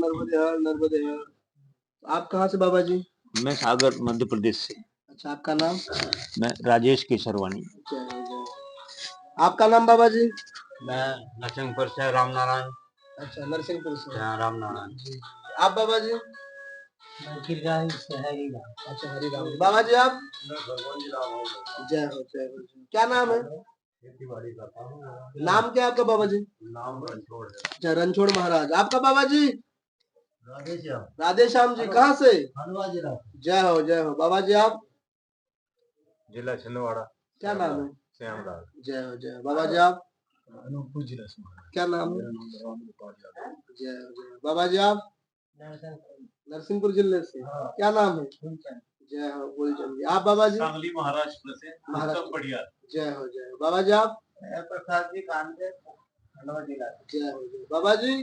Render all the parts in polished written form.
नर्मदे हर, नर्मदे हर। आप कहाँ से बाबा जी? मैं सागर मध्य प्रदेश से। अच्छा, आपका नाम? मैं राजेश केसरवानी। जय हो, जय हो। आपका नाम बाबा जी? मैं नरसिंहपुर से राम नारायण। अच्छा, नरसिंहपुर से। राम नारायण जी। आप बाबा जी? अच्छा, हरिराम। बाबा जी आप? जय हो, जय हो। क्या नाम है? नाम क्या है आपका बाबा जी? नाम रणछोड़ है। अच्छा, रणछोड़ महाराज। आपका बाबा जी? राधेश्याम। राधेश्याम जी। कहाँ से? खंडवा जिला। जय हो, जय हो। बाबा जी आप? जिला छिंदवाड़ा। क्या नाम है? श्यामलाल। जय हो, जय हो। बाबा जी आप? अनूपपुर जिला से। क्या नाम है? जय हो, जय हो। बाबा जी आप? नरसिंहपुर जिले से। क्या नाम है? जय हो, गुलचंद जी। आप बाबा जी? सांगली महाराष्ट्र से। महाराष्ट्र। जय हो, जय हो। बाबा जी आप? प्रसाद जी कानपुर खंडवा जिला। जय हो, जय। बाबा जी?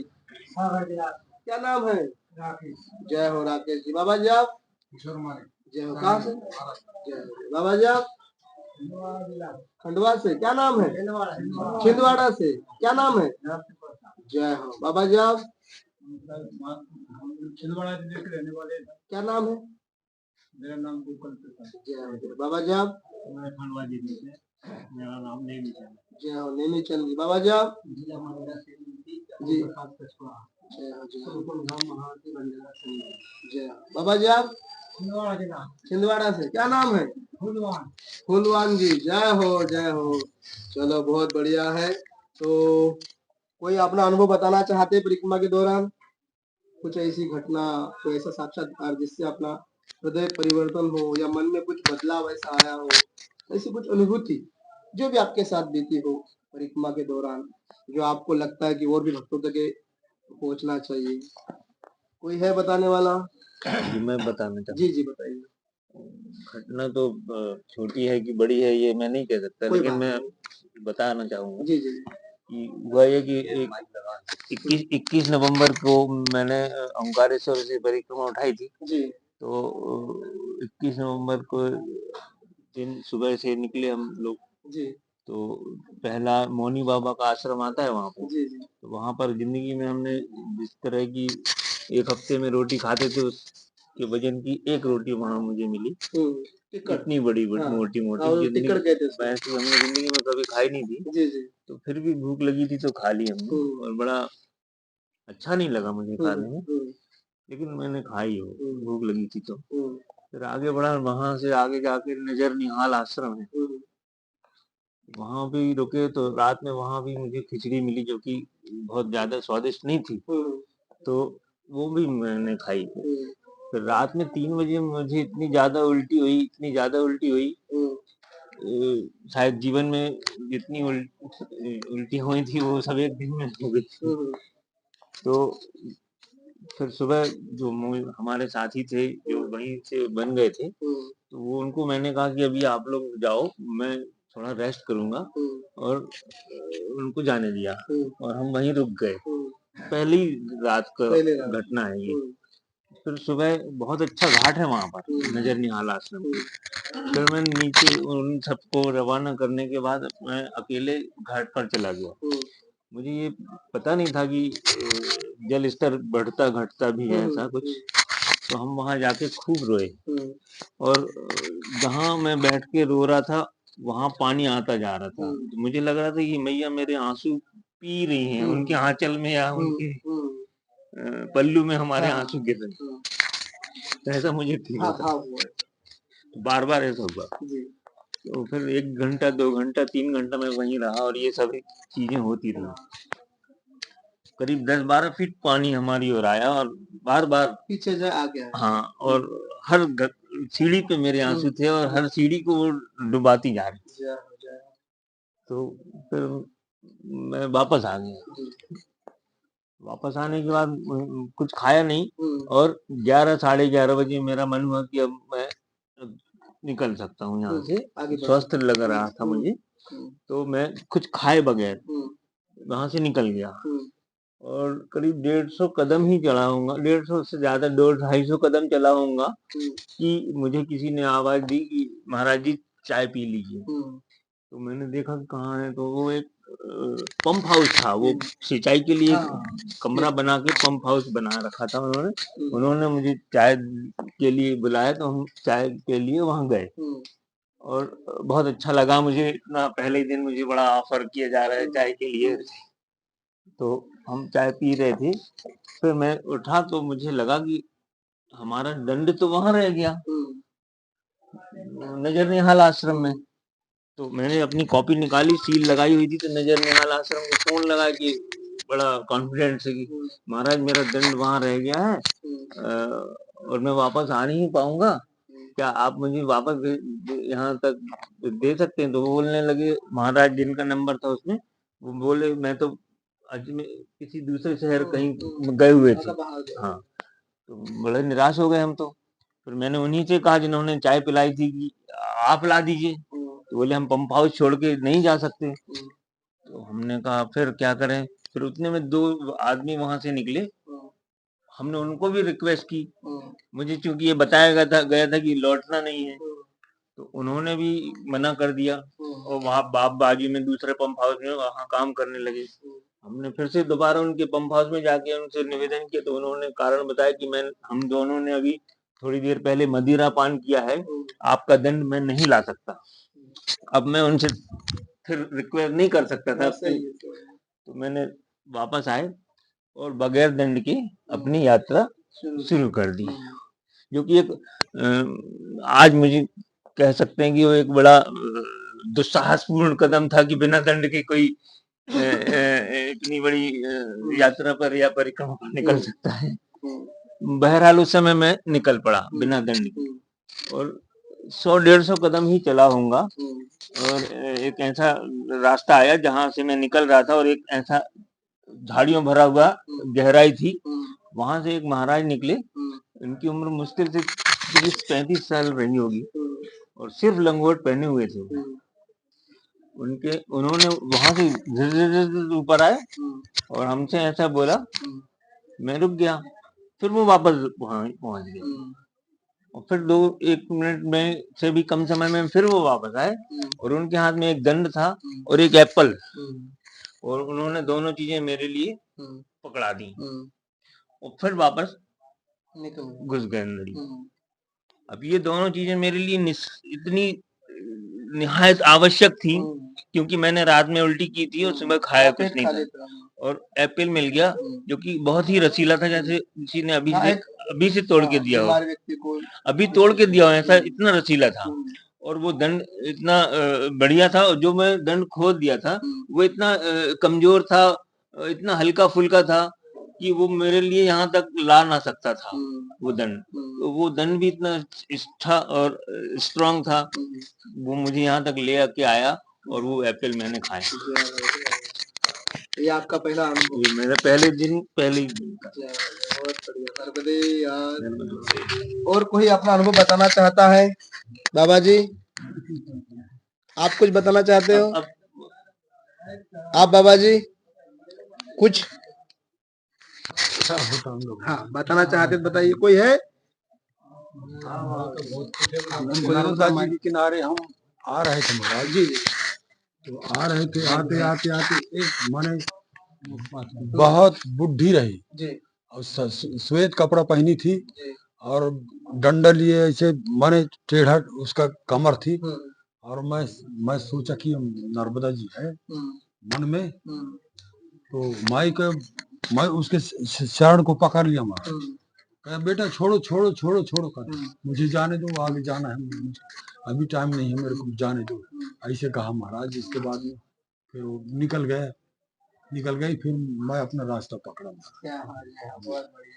क्या नाम है? राकेश। जय हो, राकेश जी। बाबा जी आप? किशोर मारे। जय हो। कहाँ से? जय हो। बाबा जी आप? खंडवा से। क्या नाम है? छिंदवाड़ा से। क्या नाम है? जय हो। बाबा जी आप? छिंदवाड़ा जिले के रहने वाले। क्या नाम है? मेरा नाम गोपाल प्रसाद। जय हो, जय। बाबा जी आप? मैं खंडवा जिले से। मेरा नाम नेमीचंद। जय हो, नेमीचंद जी। बाबा जी आप? जिला मनेरा से जी। जय हो, जय हो। जय जय हो। बाबा जी आप? छिंदवाड़ा जिला। छिंदवाड़ा से। क्या नाम है? फूलवान। फूलवान जी। जय हो, जय हो। चलो, बहुत बढ़िया है। तो कोई अपना अनुभव बताना चाहते परिक्रमा के दौरान? कुछ ऐसी घटना, कोई ऐसा साक्षात्कार जिससे अपना हृदय परिवर्तन हो या मन में कुछ बदलाव ऐसा आया हो, ऐसी कुछ अनुभूति जो भी आपके साथ बीती हो परिक्रमा के दौरान, जो आपको लगता है कि और भी भक्तों तक पहुंचना चाहिए, कोई है बताने वाला? जी मैं बताना चाहूँ। जी जी, बताइए। घटना तो छोटी है कि बड़ी है ये मैं नहीं कह सकता, लेकिन मैं बताना चाहूँगा। जी जी। कि हुआ ये कि 21 नवंबर को मैंने ओंकारेश्वर से परिक्रमा उठाई थी। जी। तो 21 नवंबर को दिन सुबह से निकले हम लोग। जी। तो पहला मौनी बाबा का आश्रम आता है वहाँ पर। जी जी। तो वहाँ पर जिंदगी में हमने जिस तरह की एक हफ्ते में रोटी खाते थे उसके वजन की एक रोटी वहाँ मुझे मिली। इतनी बड़ी हाँ। मोटी जिंदगी हमने जिंदगी में कभी खाई नहीं थी। जी जी। तो फिर भी भूख लगी थी तो खा ली हमने, और बड़ा अच्छा नहीं लगा मुझे खाने में, लेकिन मैंने खाई हो, भूख लगी थी तो। फिर आगे बढ़ा, वहां से आगे जाके नजर निहाल आश्रम है, वहां भी रुके। तो रात में वहां भी मुझे खिचड़ी मिली जो कि बहुत ज्यादा स्वादिष्ट नहीं थी, तो वो भी मैंने खाई। फिर रात में 3 बजे मुझे इतनी ज्यादा उल्टी हुई, शायद जीवन में जितनी उल्टी हुई थी वो सब एक दिन में हो गई। तो फिर सुबह जो हमारे साथी थे जो वहीं से बन गए थे, तो वो उनको मैंने कहा कि अभी आप लोग जाओ, मैं थोड़ा रेस्ट करूंगा, और उनको जाने दिया, और हम वहीं रुक गए। पहली रात का घटना है ये। फिर सुबह बहुत अच्छा घाट है वहां पर, नजर निहाल आश्रम। फिर मैं नीचे उन सबको रवाना करने के बाद मैं अकेले घाट पर चला गया। मुझे ये पता नहीं था कि जल स्तर बढ़ता घटता भी है ऐसा कुछ। तो हम वहां जाके खूब रोए, और जहां मैं बैठ के रो रहा था वहां पानी आता जा रहा था। तो मुझे लग रहा था कि मैया मेरे आंसू पी रही हैं, उनके आंचल में या उनके पल्लू में हमारे आंसू गिर रहे हैं। तो ऐसा मुझे फील होता। बार बार ऐसा हुआ। तो फिर 1 घंटा 2 घंटा 3 घंटा मैं वहीं रहा, और ये सब चीजें होती रही। करीब 10-12 फीट पानी हमारी ओर आया, और बार बार पीछे से आ गया। हाँ, और हर सीढ़ी पे मेरे आंसू थे, और हर सीढ़ी को वो डुबाती जा रही। तो फिर मैं वापस आ गया। वापस आने के बाद कुछ खाया नहीं, और 11 साढ़े 11 बजे मेरा मन हुआ कि अब मैं निकल सकता हूँ यहाँ से, स्वस्थ लग रहा था मुझे। तो मैं कुछ खाए बगैर वहां से निकल गया, और करीब 150 कदम ही चला होऊंगा, 150 से ज्यादा 250-250 कदम चला होऊंगा कि मुझे किसी ने आवाज दी कि महाराज जी चाय पी लीजिए। तो मैंने देखा कहाँ है, तो वो एक पंप हाउस था, वो सिंचाई के लिए हाँ, कमरा बना के पंप हाउस बना रखा था उन्होंने। उन्होंने मुझे चाय के लिए बुलाया तो हम चाय के लिए वहाँ गए और बहुत अच्छा लगा मुझे। इतना पहले ही दिन मुझे बड़ा ऑफर किया जा रहा है चाय के लिए, तो हम चाय पी रहे थे। फिर मैं उठा तो मुझे लगा कि हमारा दंड तो वहां रह गया, नजर निहाल आश्रम में। तो मैंने अपनी कॉपी निकाली, सील लगाई हुई थी, तो नजर निहाल आश्रम को फोन लगा कि बड़ा कॉन्फिडेंस से कि महाराज मेरा दंड वहां रह गया है और मैं वापस आ नहीं पाऊंगा, क्या आप मुझे वापस यहाँ तक दे सकते हैं? तो वो बोलने लगे, महाराज जिनका नंबर था उसमें, वो बोले मैं तो अजमेर किसी दूसरे शहर कहीं गए हुए थे। हाँ, तो बड़े निराश हो गए हम तो। फिर मैंने उन्हीं से कहा जिन्होंने चाय पिलाई थी कि आप ला दीजिए। तो बोले हम पंप हाउस छोड़ के नहीं जा सकते। तो हमने कहा फिर क्या करें? फिर उतने में 2 आदमी वहां से निकले, हमने उनको भी रिक्वेस्ट की। मुझे चूंकि ये बताया गया था कि लौटना नहीं है, तो उन्होंने भी मना कर दिया और वहां बाप बाजू में दूसरे पंप हाउस में वहां काम करने लगे। हमने फिर से दोबारा उनके पंप हाउस में जाके उनसे निवेदन किया, तो उन्होंने कारण बताया कि हम दोनों ने अभी थोड़ी देर पहले मदिरा पान किया है, आपका दंड मैं नहीं ला सकता। अब मैं उनसे फिर रिक्वेस्ट नहीं कर सकता था, तो मैंने वापस आए और बगैर दंड के अपनी यात्रा शुरू कर दी, जो कि एक आज मुझे कह सकते हैं कि वो एक बड़ा दुस्साहसपूर्ण कदम था कि बिना दंड के कोई इतनी बड़ी यात्रा पर या परिक्रमा पर निकल सकता है। बहरहाल उस समय मैं निकल पड़ा बिना दंड के और 100-150 कदम ही चला होऊंगा और एक ऐसा रास्ता आया जहां से मैं निकल रहा था और एक ऐसा झाड़ियों भरा हुआ गहराई थी, वहां से एक महाराज निकले। इनकी उम्र मुश्किल से 30-35 साल रही होगी और सिर्फ लंगोट पहने हुए थे। उन्होंने वहां से झिर ऊपर आए और हमसे ऐसा बोला, मैं रुक गया। फिर वो वापस वहां पहुंच गए और फिर 1 मिनट में से भी कम समय में फिर वो वापस आए और उनके हाथ में एक दंड था और एक एप्पल, और उन्होंने दोनों चीजें मेरे लिए पकड़ा दी और फिर वापस घुस गए अंदर ही। अब ये दोनों चीजें मेरे लिए इतनी निहायत आवश्यक थी, क्योंकि मैंने रात में उल्टी की थी और सुबह खाया कुछ नहीं था और एप्पल मिल गया जो कि बहुत ही रसीला था, जैसे किसी ने अभी से तोड़ के दिया हो, अभी तोड़ के दिया हो, ऐसा इतना रसीला था। और वो दंड इतना बढ़िया था, और जो मैं दंड खोद दिया था वो इतना कमजोर था, इतना हल्का फुल्का था कि वो मेरे लिए यहाँ तक ला ना सकता था वो दंड। तो वो दंड भी इतना था और स्ट्रांग था, वो मुझे यहाँ तक ले आके आया और वो एप्पल मैंने खाया। ये आपका पहला अनुभव? ये मेरा पहले दिन का। बहुत बढ़िया यार। और कोई अपना अनुभव बताना चाहता है? बाबा जी, आप कुछ बताना चाहते हो? आप बाबा जी कुछ हाँ बताना चाहते तो बताइए, कोई है? नर्मदा जी के किनारे हम आ रहे थे महाराज जी, तो आ रहे थे, आते आते आते एक माने बहुत बुढ़ी रही और श्वेत कपड़ा पहनी थी और डंडा लिए ऐसे माने टेढ़ा उसका कमर थी। और मैं सोचा कि नर्मदा जी है मन में, तो मैं उसके शरण को पकड़ लिया। कहा बेटा छोड़ो छोड़ो छोड़ो छोड़ो कर, मुझे जाने दो, आगे जाना है, अभी टाइम नहीं है मेरे को, जाने दो, ऐसे कहा महाराज। इसके बाद में फिर वो निकल गई, फिर मैं अपना रास्ता पकड़ा।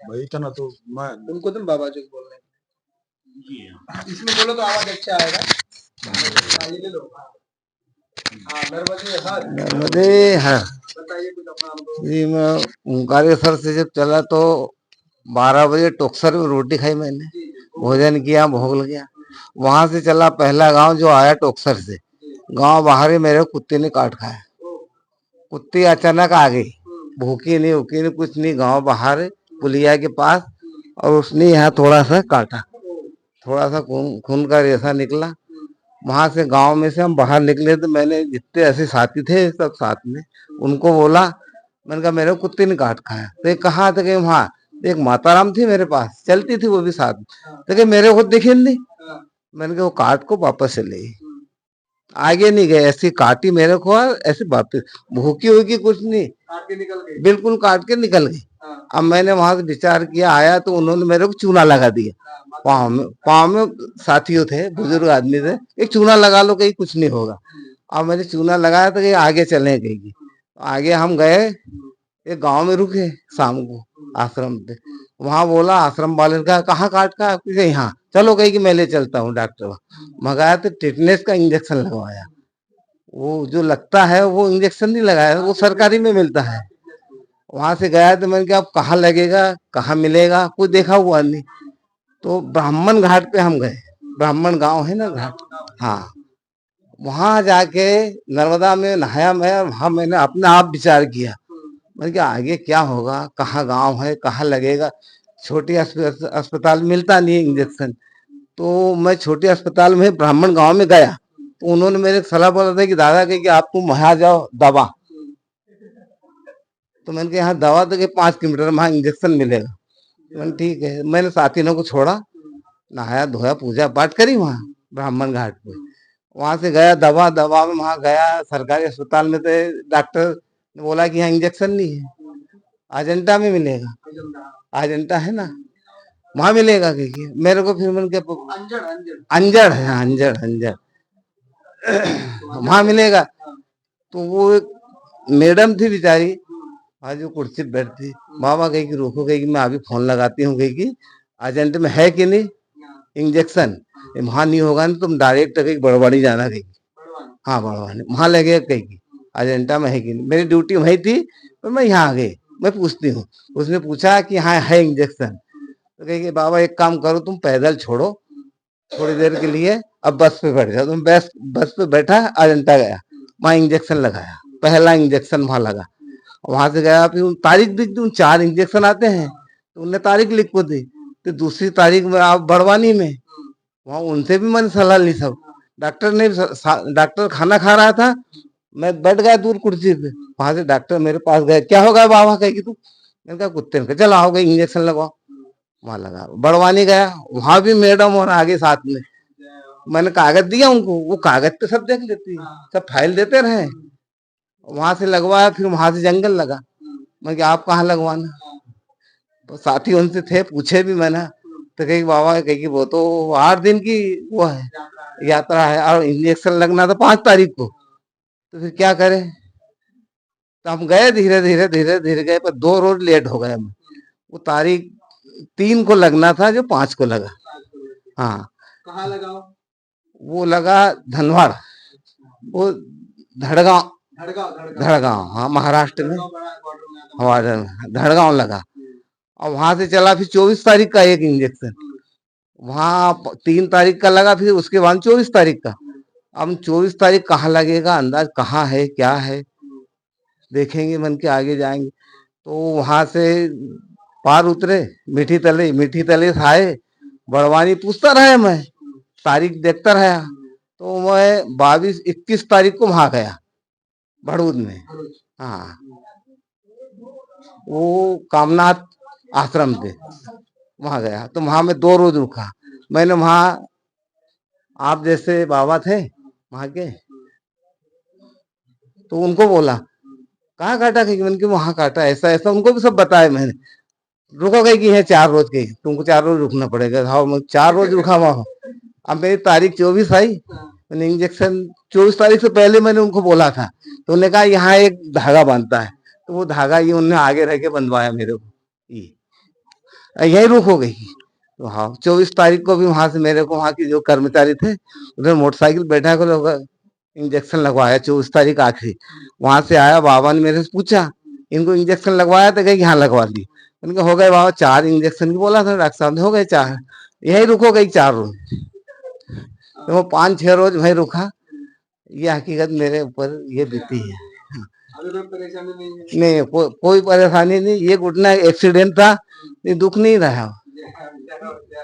भाई इतना तो मैं उनको तुम बाबा जी बोल रहे, इसमें बोलो तो आवाज अच्छा आएगा। ले लो। नर्मदे है बताइए कुछ अपना अनुभव। जी। मैं ओंकारेश्वर से जब चला तो 12 बजे टोकसर में रोटी खाई मैंने, भोजन किया, भोग लग। वहां से चला पहला गांव जो आया टोकसर से, गांव बाहर ही मेरे कुत्ते ने काट खाया। कुत्ती अचानक आ गई, भूखी नहीं उकी नहीं कुछ नहीं, गांव बाहर पुलिया के पास, और उसने यहाँ थोड़ा सा काटा, थोड़ा सा खून का रेशा निकला। वहां से गांव में से हम बाहर निकले तो मैंने जितने ऐसे साथी थे सब साथ में उनको बोला, मैंने कहा मेरे को कुत्ते ने काट खाया। तो एक कहा था कि वहाँ एक माताराम थी मेरे पास, चलती थी वो भी साथ में, तो कि मेरे को दिखे नहीं। मैंने कहा वो काट को वापस चले गई, आगे नहीं गए, ऐसी काटी मेरे को और ऐसे वापस, भूखी होगी कुछ नहीं, काट के निकल गई। बिल्कुल काट के निकल गई। हाँ, अब मैंने वहां से विचार किया, आया तो उन्होंने मेरे को चूना लगा दिया हाँ, पाँव में साथियों थे, बुजुर्ग आदमी थे, एक चूना लगा लो कहीं कुछ नहीं होगा। अब मैंने चूना लगाया तो कहीं आगे चले गई। आगे हम गए, एक गांव में रुके शाम को आश्रम पे। वहां बोला आश्रम वाले ने कहा कहाँ काट का, यहाँ चलो कहीं कि मैं ले चलता हूँ डॉक्टर। मंगाया तो टिटनेस का इंजेक्शन लगवाया। वो जो लगता है वो इंजेक्शन नहीं लगाया, वो सरकारी में मिलता है। वहां से गया तो मैंने कहा अब कहाँ लगेगा, कहाँ मिलेगा, कोई देखा हुआ नहीं। तो ब्राह्मण घाट पे हम गए, ब्राह्मण गांव है ना घाट, हाँ, वहां जाके नर्मदा में नहाया मैं। वहां मैंने अपने आप विचार किया, मैंने कहा आगे क्या होगा, कहाँ गांव है, कहाँ लगेगा। छोटी अस्पताल मिलता नहीं है इंजेक्शन, तो मैं छोटे अस्पताल में ब्राह्मण गांव में गया तो उन्होंने मेरे सलाह बोला था कि दादा कि आप तुम वहां जाओ दवा। तो मैंने कहा यहाँ दवा तो 5 किलोमीटर वहां इंजेक्शन मिलेगा। मैंने ठीक है, मैंने साथियों को छोड़ा, नहाया धोया, पूजा पाठ करी वहाँ ब्राह्मण घाट पे। वहां से गया दवा में, वहां गया सरकारी अस्पताल में, तो डॉक्टर ने बोला कि यहाँ इंजेक्शन नहीं है, अजंता में मिलेगा, अजंता है ना, वहां मिलेगा। कि मेरे को फिर मैंने कहा अंजड़ है, अंजड़ अंजड़ वहां मिलेगा। तो वो एक मैडम थी बेचारी, आज जो कुर्सी पे बैठती, बाबा कही कि रोको, कही कि मैं अभी फोन लगाती हूँ, कही कि एजेंट में है कि नहीं इंजेक्शन, वहां नहीं होगा ना तुम डायरेक्ट कहीं बड़वानी जाना, कही हाँ बड़वानी वहां लगे, कही कि अजेंटा में है कि नहीं। मेरी ड्यूटी वही थी, तो मैं यहाँ आ गई, मैं पूछती हूँ। उसने पूछा कि हाँ है इंजेक्शन, तो कही कि बाबा एक काम करो, तुम पैदल छोड़ो थोड़ी देर के लिए, अब बस पे बैठ जाओ। तुम बस पे बैठा, अजंता गया, वहां इंजेक्शन लगाया, पहला इंजेक्शन वहां लगा। वहां से गया, फिर तारीख दिख दी, 4 इंजेक्शन आते हैं, तो उनने तारीख लिख को दी। तो दूसरी तारीख में आप बड़वानी में, वहां उनसे भी मैंने सलाह ली सब। डॉक्टर खाना खा रहा था, मैं बैठ गया दूर कुर्सी पे। वहां से डॉक्टर मेरे पास गए, क्या होगा बाबा, कहे कि तू, मैंने कहा कुत्ते ने, चलो आओ गए इंजेक्शन लगवाओ। वहां लगा, बड़वानी गया, वहां भी मैडम और आगे साथ में। मैंने कागज दिया उनको, वो कागज पे सब देख लेती है, सब फाइल देते रहे। वहां से लगवाया, फिर वहां से जंगल लगा। मैं कि आप कहाँ लगवाना, तो साथी उनसे थे, पूछे भी मैंने, तो कही बाबा, कही कि वो तो 8 दिन की वो है यात्रा है, और इंजेक्शन लगना था 5 तारीख को, तो फिर क्या करें। तो हम गए, धीरे धीरे धीरे धीरे गए, पर 2 रोज लेट हो गए हम। वो तारीख 3 को लगना था, जो 5 को लगा। हाँ, कहाँ लगाओ? वो लगा धनवाड़, वो धड़गांव, धड़गांव, हाँ महाराष्ट्र में, हमारे धड़गांव लगा। और वहां से चला फिर 24 तारीख का एक इंजेक्शन, वहां 3 तारीख का लगा, फिर उसके बाद 24 तारीख का। अब 24 तारीख कहाँ लगेगा, अंदाज कहाँ है, क्या है, देखेंगे, मन के आगे जाएंगे। तो वहां से पार उतरे, मीठी तले से आए, बड़वानी पूछता रहा मैं, तारीख देखता रहा। तो मैं 22-21 तारीख को वहां गया भड़ूद में, हाँ, वो कामनाथ आश्रम पे वहां गया। तो वहां मैं 2 रोज रुका। मैंने वहां, आप जैसे बाबा थे वहां के, तो उनको बोला कहाँ काटा, कहीं मैंने वहां काटा, ऐसा ऐसा उनको भी सब बताया मैंने। रुको गई कि है 4 रोज की, तुमको 4 रोज रुकना पड़ेगा। हाँ, मैं 4 रोज रुका वहां। अब मेरी तारीख 24 आई, मैंने इंजेक्शन 24 तारीख से पहले मैंने उनको बोला था, तो उन्होंने कहा यहाँ एक धागा बांधता है, तो वो धागा ये उन्होंने आगे रह के बंधवाया मेरे को, यही रुक हो गई। तो हाँ, 24 तारीख को भी वहां से मेरे को, वहां की जो कर्मचारी थे, उधर मोटरसाइकिल बैठा कर लोग इंजेक्शन लगवाया 24 तारीख आखिरी। वहां से आया, बाबा ने मेरे से पूछा इनको इंजेक्शन लगवाया, तो कहीं यहाँ लगवा दी। उनके हो गए बाबा 4 इंजेक्शन की बोला था डॉक्टर साहब ने, हो गए 4, यही रुको गई 4 रोज। तो वो 5-6 रोज वही रुका। ये हकीकत मेरे ऊपर ये बीती है। अभी कोई परेशानी नहीं है? नहीं, कोई परेशानी नहीं, ये घुटना एक्सीडेंट था, ये दुख नहीं रहा।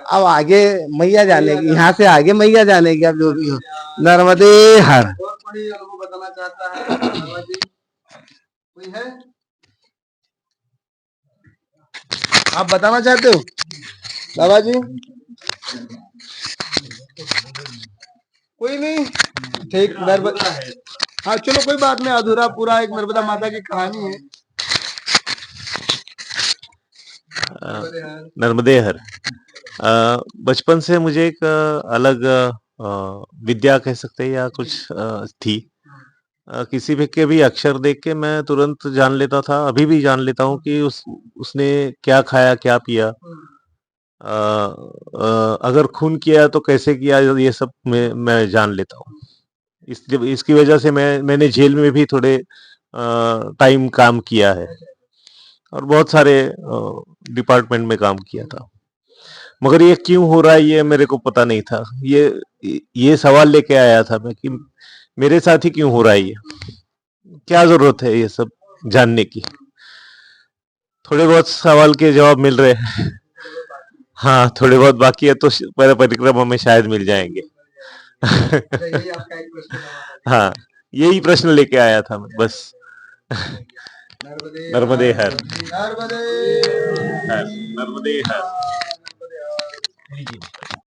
अब आगे मैया जाने की, यहाँ से आगे मैया जाने की, अब जो भी हो। नर्मदे हर। और कोई अनुभव बताना चाहता है बाबा जी? कोई है? आप बताना चाहते हो बाबा जी? कोई नहीं, ठीक। नर्मदा, हाँ चलो कोई बात नहीं, अधूरा पूरा एक नर्मदा माता की कहानी है। नर्मदे हर। बचपन से मुझे एक अलग विद्या कह सकते हैं या कुछ थी। किसी भी के भी अक्षर देख के मैं तुरंत जान लेता था, अभी भी जान लेता हूँ कि उसने क्या खाया, क्या पिया, अगर खून किया तो कैसे किया, ये सब मैं जान लेता हूँ। इसकी वजह से मैंने जेल में भी थोड़े टाइम काम किया है और बहुत सारे डिपार्टमेंट में काम किया था। मगर ये क्यों हो रहा है ये मेरे को पता नहीं था। ये सवाल लेके आया था मैं कि मेरे साथ ही क्यों हो रहा है ये, क्या जरूरत है ये सब जानने की। थोड़े बहुत सवाल के जवाब मिल रहे हैं। हाँ, थोड़े बहुत बाकी है, तो परिक्रमा में शायद मिल जाएंगे। यही आपका एक प्रश्न था। हाँ, यही प्रश्न लेके आया था मैं बस। नर्मदे नर्मदे हर। नर्मदे नर्मदे हर।